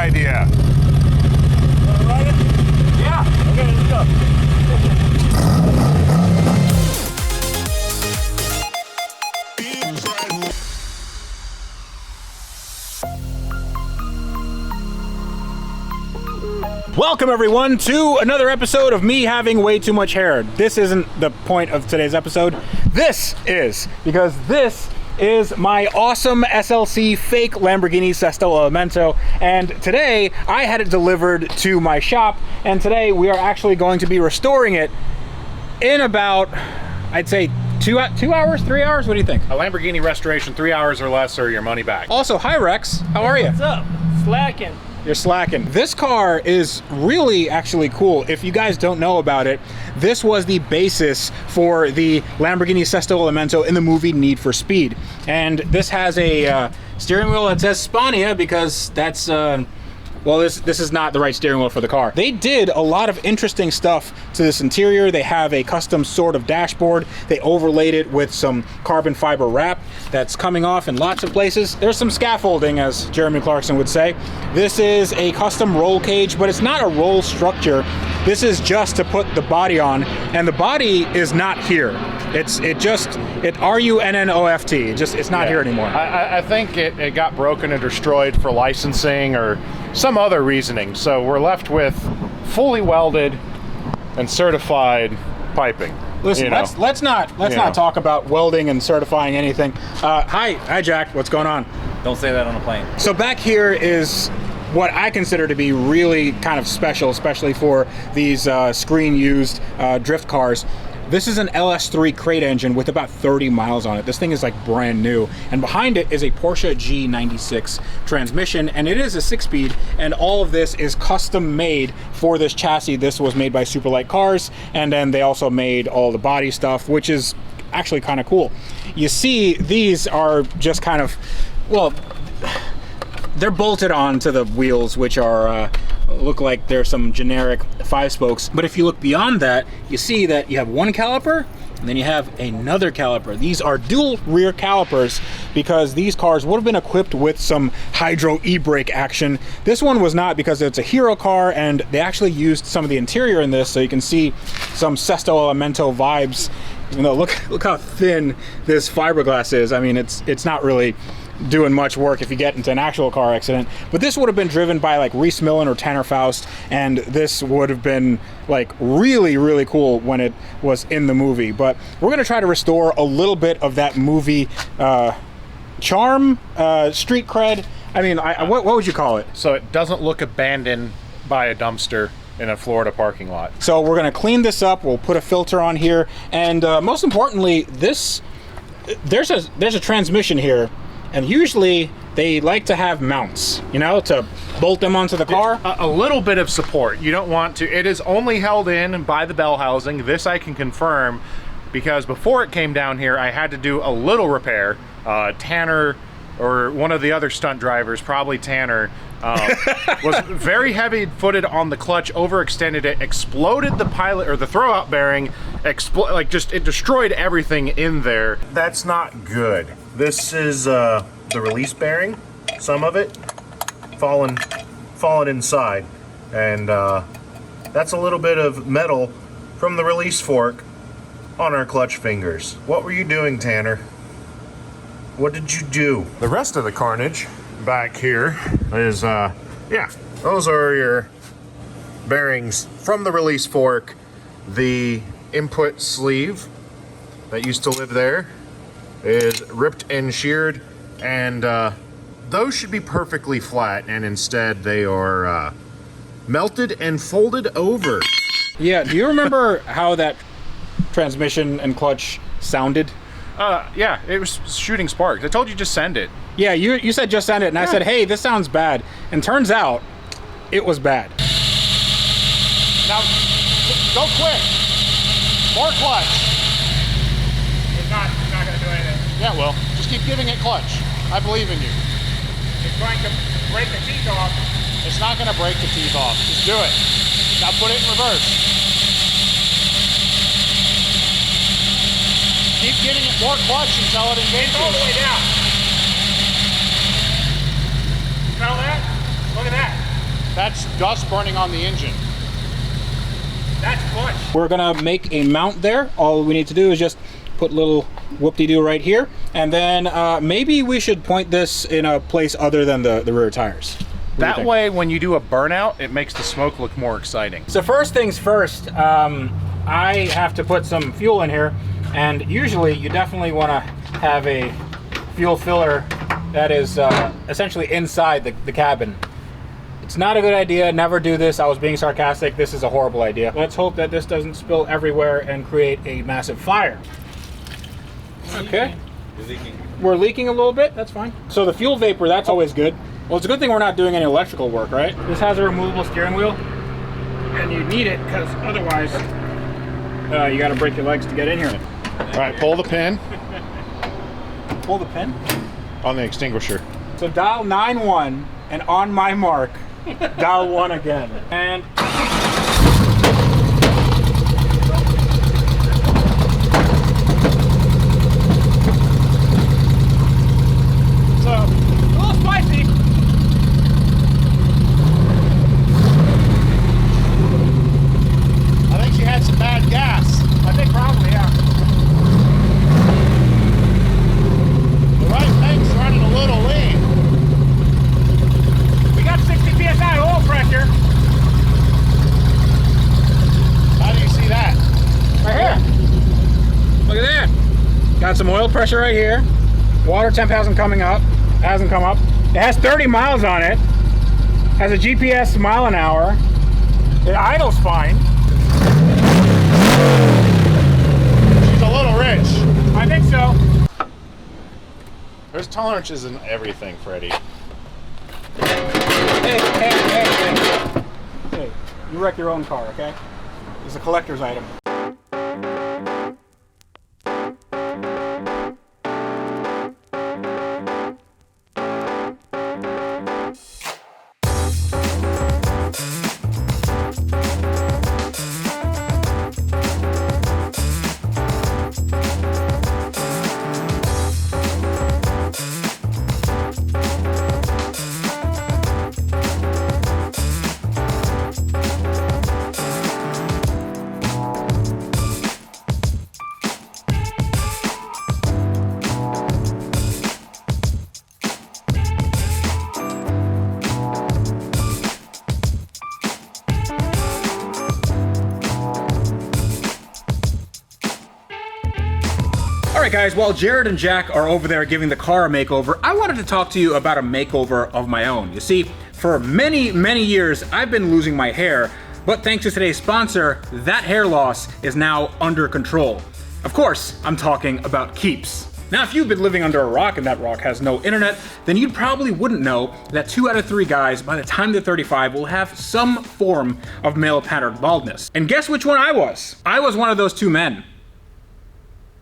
idea. Wanna ride it? Yeah. Okay, let's go. Welcome everyone to another episode of me having way too much hair. This isn't the point of today's episode. This is, because this is my awesome SLC fake Lamborghini Sesto Elemento, and today I had it delivered to my shop, and today we are actually going to be restoring it in about, I'd say, 2 hours, 3 hours? What do you think? A Lamborghini restoration, 3 hours or less, or your money back. Also, hi Rex, how are you? What's up? Slacking. You're slacking. This car is really actually cool. If you guys don't know about it, this was the basis for the Lamborghini Sesto Elemento in the movie Need for Speed. And this has a steering wheel that says Spania because that's, well, this is not the right steering wheel for the car. They did a lot of interesting stuff to this interior. They have a custom sort of dashboard. They overlaid it with some carbon fiber wrap that's coming off in lots of places. There's some scaffolding, as Jeremy Clarkson would say. This is a custom roll cage, but it's not a roll structure. This is just to put the body on, and the body is not here. It's R-U-N-N-O-F-T. It's not here anymore. I think it got broken or destroyed for licensing or some other reasoning. So we're left with fully welded and certified piping. Listen, let's not talk about welding and certifying anything. Hi Jack, what's going on? Don't say that on a plane. So back here is what I consider to be really kind of special, especially for these screen-used drift cars. This is an LS3 crate engine with about 30 miles on it. This thing is like brand new. And behind it is a Porsche G96 transmission, and it is a 6-speed, and all of this is custom made for this chassis. This was made by Superlight Cars, and then they also made all the body stuff, which is actually kind of cool. You see, these are just kind of, well, they're bolted onto the wheels, which are look like they're some generic 5-spokes. But if you look beyond that, you see that you have one caliper and then you have another caliper. These are dual rear calipers because these cars would have been equipped with some hydro e-brake action. This one was not because it's a hero car, and they actually used some of the interior in this, so you can see some Sesto Elemento vibes. You know, look how thin this fiberglass is. I mean, it's not really doing much work if you get into an actual car accident, but this would have been driven by like Reese Millen or Tanner Faust, and this would have been like really cool when it was in the movie. But we're gonna try to restore a little bit of that movie charm, street cred. I mean, what would you call it? So it doesn't look abandoned by a dumpster in a Florida parking lot. So we're gonna clean this up. We'll put a filter on here, and most importantly, there's a transmission here. And usually they like to have mounts, you know, to bolt them onto the car. A little bit of support. You don't want to. It is only held in by the bell housing. This I can confirm, because before it came down here, I had to do a little repair. Tanner, or one of the other stunt drivers, probably Tanner, was very heavy-footed on the clutch, overextended it, exploded the pilot or the throwout bearing, it destroyed everything in there. That's not good. This is the release bearing, some of it fallen inside, and that's a little bit of metal from the release fork on our clutch fingers. What were you doing, Tanner? What did you do? The rest of the carnage back here is, yeah, those are your bearings from the release fork. The input sleeve that used to live there is ripped and sheared, and those should be perfectly flat, and instead they are melted and folded over. Yeah, do you remember how that transmission and clutch sounded? Yeah, it was shooting sparks. I told you just send it. Yeah, you said just send it, and I said, hey, this sounds bad. And turns out, it was bad. Now, go quick. More clutch. It's not going to do anything. Yeah, well, just keep giving it clutch. I believe in you. It's going to break the teeth off. It's not going to break the teeth off. Just do it. Now put it in reverse. Keep giving it more clutch until it engages. All the way down. Smell that? Look at that. that's dust burning on the engine. That's clutch. We're gonna make a mount there. All we need to do is just put little whoop-de-doo right here. And then maybe we should point this in a place other than the rear tires. That way, when you do a burnout, it makes the smoke look more exciting. So first things first, I have to put some fuel in here. And usually you definitely wanna have a fuel filler that is essentially inside the cabin. It's not a good idea, never do this. I was being sarcastic, this is a horrible idea. Let's hope that this doesn't spill everywhere and create a massive fire. Okay. We're leaking a little bit, that's fine. So the fuel vapor, that's always good. Well, it's a good thing we're not doing any electrical work, right? This has a removable steering wheel, and you need it because otherwise you gotta break your legs to get in here. All right, pull the pin. Pull the pin? On the extinguisher. So dial 9-1, and on my mark, dial 1 again. And so, a little spicy. I think she had some bad gas. I think probably, yeah. The right tank's running a little lean. We got 60 psi oil pressure. How do you see that? Right here. Look at that. Got some oil pressure right here. Water temp hasn't come up. It has 30 miles on it. Has a GPS mile an hour. It idles fine. She's a little rich. I think so. There's tolerances in everything, Freddie. Hey. Hey, you wreck your own car, okay? It's a collector's item. Alright guys, while Jared and Jack are over there giving the car a makeover, I wanted to talk to you about a makeover of my own. You see, for many years, I've been losing my hair, but thanks to today's sponsor, that hair loss is now under control. Of course, I'm talking about Keeps. Now, if you've been living under a rock and that rock has no internet, then you probably wouldn't know that 2 out of 3 guys by the time they're 35 will have some form of male pattern baldness. And guess which one I was? I was one of those 2 men.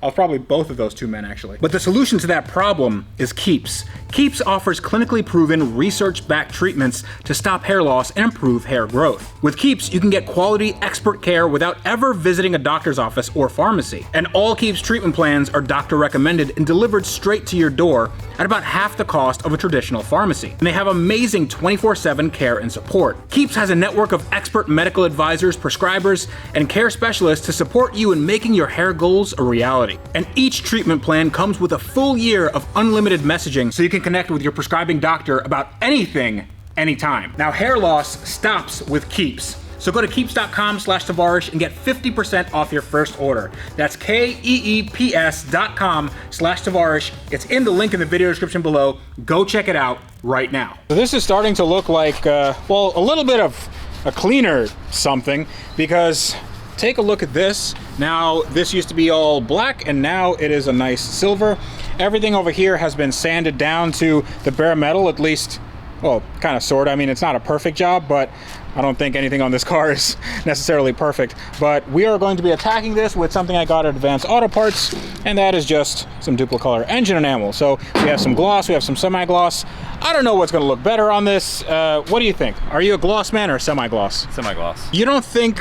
I was probably both of those 2 men, actually. But the solution to that problem is Keeps. Keeps offers clinically proven, research-backed treatments to stop hair loss and improve hair growth. With Keeps, you can get quality, expert care without ever visiting a doctor's office or pharmacy. And all Keeps treatment plans are doctor-recommended and delivered straight to your door at about half the cost of a traditional pharmacy. And they have amazing 24/7 care and support. Keeps has a network of expert medical advisors, prescribers, and care specialists to support you in making your hair goals a reality. And each treatment plan comes with a full year of unlimited messaging so you can connect with your prescribing doctor about anything, anytime. Now, hair loss stops with Keeps. So go to keeps.com/Tavarish and get 50% off your first order. That's KEEPS.com/Tavarish. It's in the link in the video description below. Go check it out right now. So this is starting to look like, well, a little bit of a cleaner something, because take a look at this. Now, this used to be all black and now it is a nice silver. Everything over here has been sanded down to the bare metal, at least, well, kind of sort of. I mean, it's not a perfect job, but I don't think anything on this car is necessarily perfect. But we are going to be attacking this with something I got at Advanced Auto Parts, and that is just some Duplicolor engine enamel. So we have some gloss, we have some semi-gloss. I don't know what's going to look better on this. What do you think? Are you a gloss man or semi-gloss? Semi-gloss. You don't think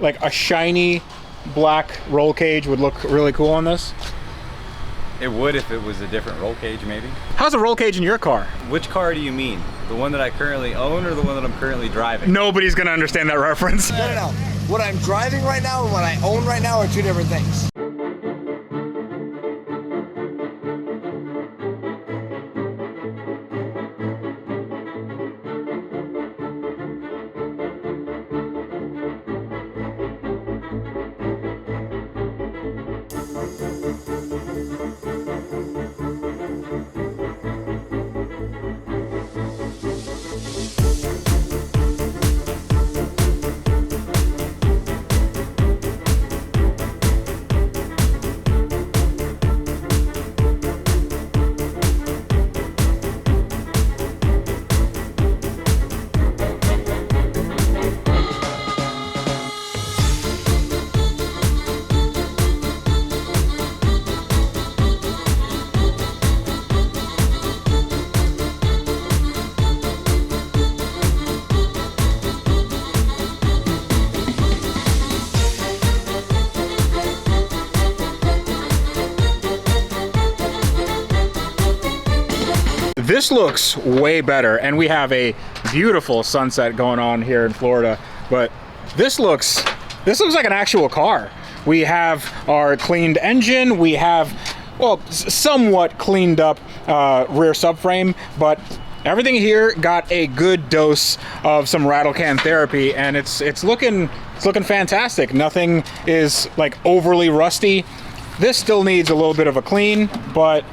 like a shiny black roll cage would look really cool on this? It would if it was a different roll cage, maybe. How's the roll cage in your car? Which car do you mean? The one that I currently own or the one that I'm currently driving? Nobody's gonna understand that reference. No. What I'm driving right now and what I own right now are two different things. This looks way better, and we have a beautiful sunset going on here in Florida, but this looks like an actual car. We have our cleaned engine, we have, well, somewhat cleaned up rear subframe, but everything here got a good dose of some rattle can therapy, and it's looking fantastic. Nothing is like overly rusty. This still needs a little bit of a clean, but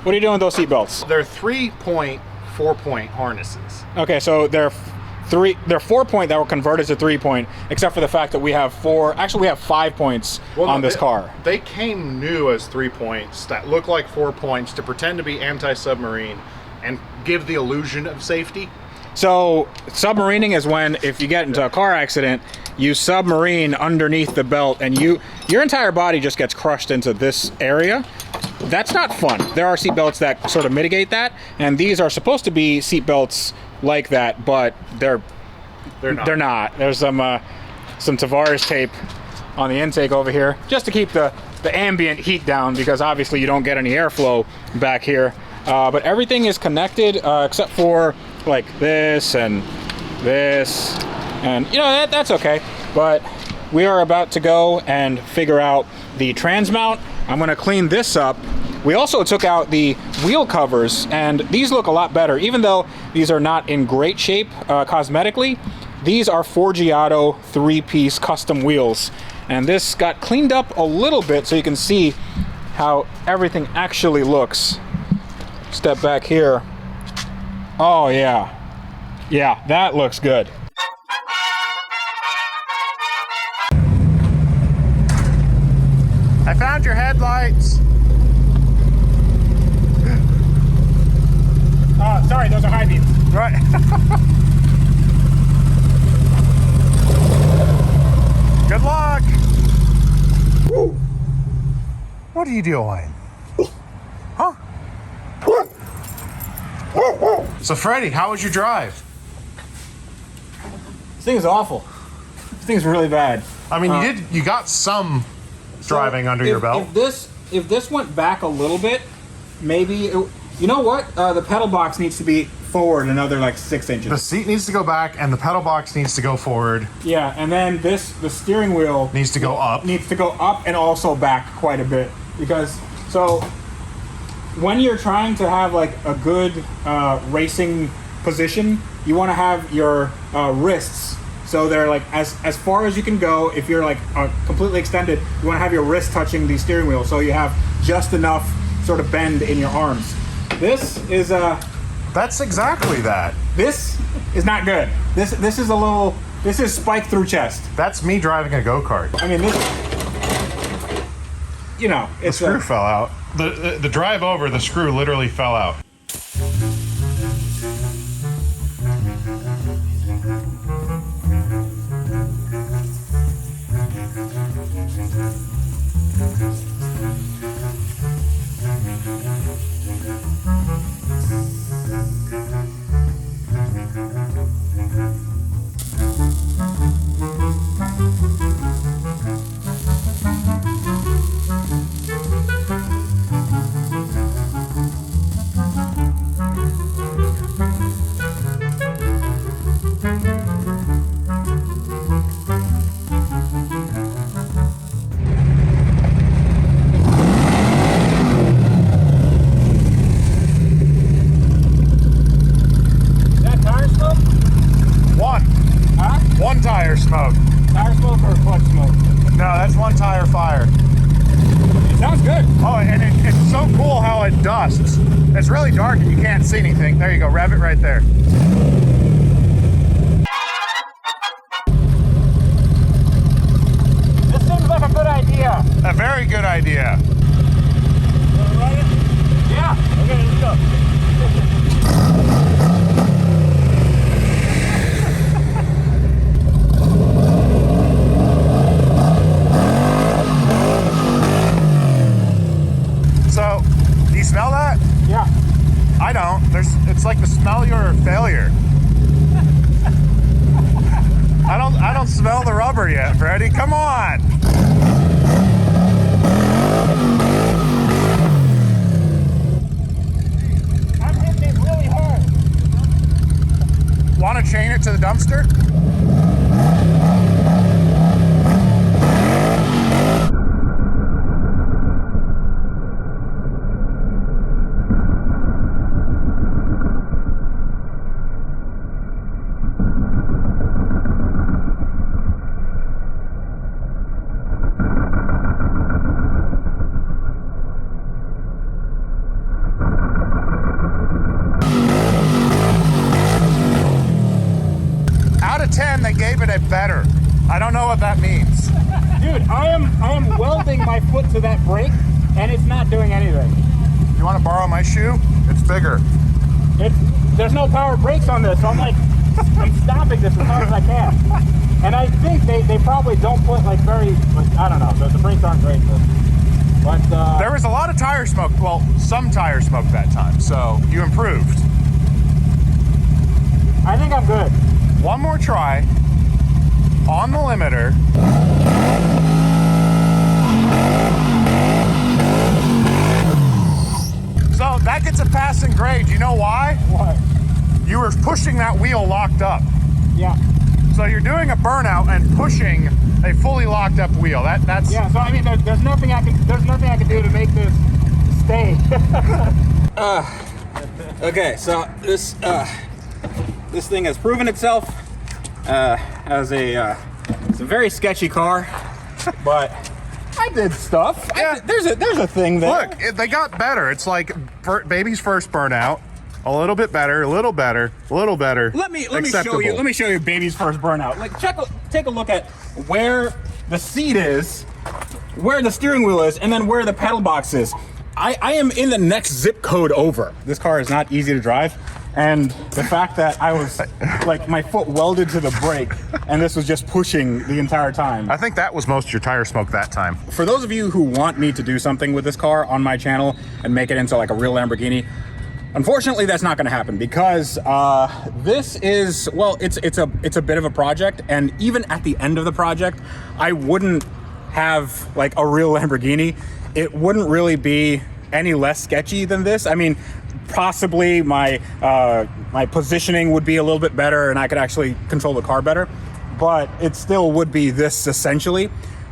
what are you doing with those seat belts? They're 3-point, 4-point harnesses. Okay, so they're 4-point that were converted to 3-point, except for the fact that we have 5 points on this car. They came new as 3 points that look like 4 points to pretend to be anti-submarine and give the illusion of safety. So submarining is when, if you get into a car accident, you submarine underneath the belt and your entire body just gets crushed into this area. That's not fun. There are seat belts that sort of mitigate that, and these are supposed to be seat belts like that, but they're not. There's some Tavarish tape on the intake over here just to keep the ambient heat down, because obviously you don't get any airflow back here. But everything is connected except for like this and this, and you know that's okay. But we are about to go and figure out the trans mount. I'm going to clean this up. We also took out the wheel covers, and these look a lot better, even though these are not in great shape cosmetically. These are Forgiato 3-piece custom wheels, and this got cleaned up a little bit so you can see how everything actually looks. Step back here. Oh yeah, that looks good. I found your headlights. Sorry, those are high beams. Right. Good luck. Woo. What are you doing? Huh? So Freddie, how was your drive? This thing is awful. This thing's really bad. I mean, you got some driving under your belt. If this went back a little bit, maybe you know what? The pedal box needs to be forward another like 6 inches. The seat needs to go back, and the pedal box needs to go forward. Yeah, and then the steering wheel Needs to go up. Needs to go up and also back quite a bit, because so when you're trying to have like a good racing position, you want to have your wrists so they're like as far as you can go. If you're like completely extended, you want to have your wrist touching the steering wheel so you have just enough sort of bend in your arms. This is That's exactly that. this is not good. This is spike through chest. That's me driving a go-kart. I mean, this, you know, The it's screw fell out. The drive over, the screw literally fell out. It's really dark and you can't see anything. There you go, rev it right there. This seems like a good idea. A very good idea. Yeah. Okay, let's go. So, do you smell that? Yeah. I don't. It's like the smell of your failure. I don't smell the rubber yet, Freddie. Come on. I'm hitting it really hard. Want to chain it to the dumpster? Out of 10, they gave it a better. I don't know what that means. Dude, I am welding my foot to that brake, and it's not doing anything. You want to borrow my shoe? It's bigger. There's no power brakes on this, so I'm stopping this as hard as I can. And I think they probably don't put like I don't know, the brakes aren't great. But There was a lot of tire smoke. Well, some tire smoke that time, so you improved. I think I'm good. One more try on the limiter. So that gets a passing grade. You know why? What? You were pushing that wheel locked up. Yeah. So you're doing a burnout and pushing a fully locked up wheel. That's Yeah, so I mean there's nothing I can do to make this stay. Okay, so this thing has proven itself as it's a very sketchy car, but I did stuff. Yeah. There's a thing there. Look, they got better. It's like baby's first burnout. A little bit better, a little better, a little better. Let me Acceptable. show you baby's first burnout. Like take a look at where the seat is, where the steering wheel is, and then where the pedal box is. I am in the next zip code over. This car is not easy to drive, and the fact that I was like my foot welded to the brake and this was just pushing the entire time. I think that was most of your tire smoke that time. For those of you who want me to do something with this car on my channel and make it into like a real Lamborghini, unfortunately that's not going to happen because this is, well, it's a bit of a project, and even at the end of the project I wouldn't have like a real Lamborghini. It wouldn't really be any less sketchy than this. I mean, possibly my positioning would be a little bit better and I could actually control the car better, but it still would be this essentially.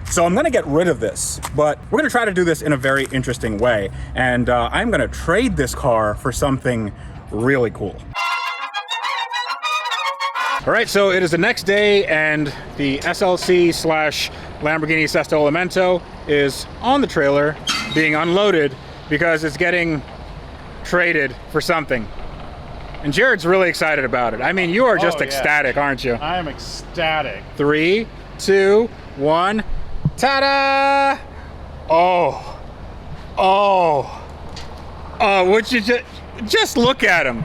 So I'm gonna get rid of this, but we're gonna try to do this in a very interesting way, and I'm gonna trade this car for something really cool. All right, so it is the next day and the SLC / Lamborghini Sesto Elemento is on the trailer being unloaded because it's getting traded for something. And Jared's really excited about it. I mean, you are just ecstatic, aren't you? I am ecstatic. 3, 2, 1, ta-da! Oh, would you just look at him.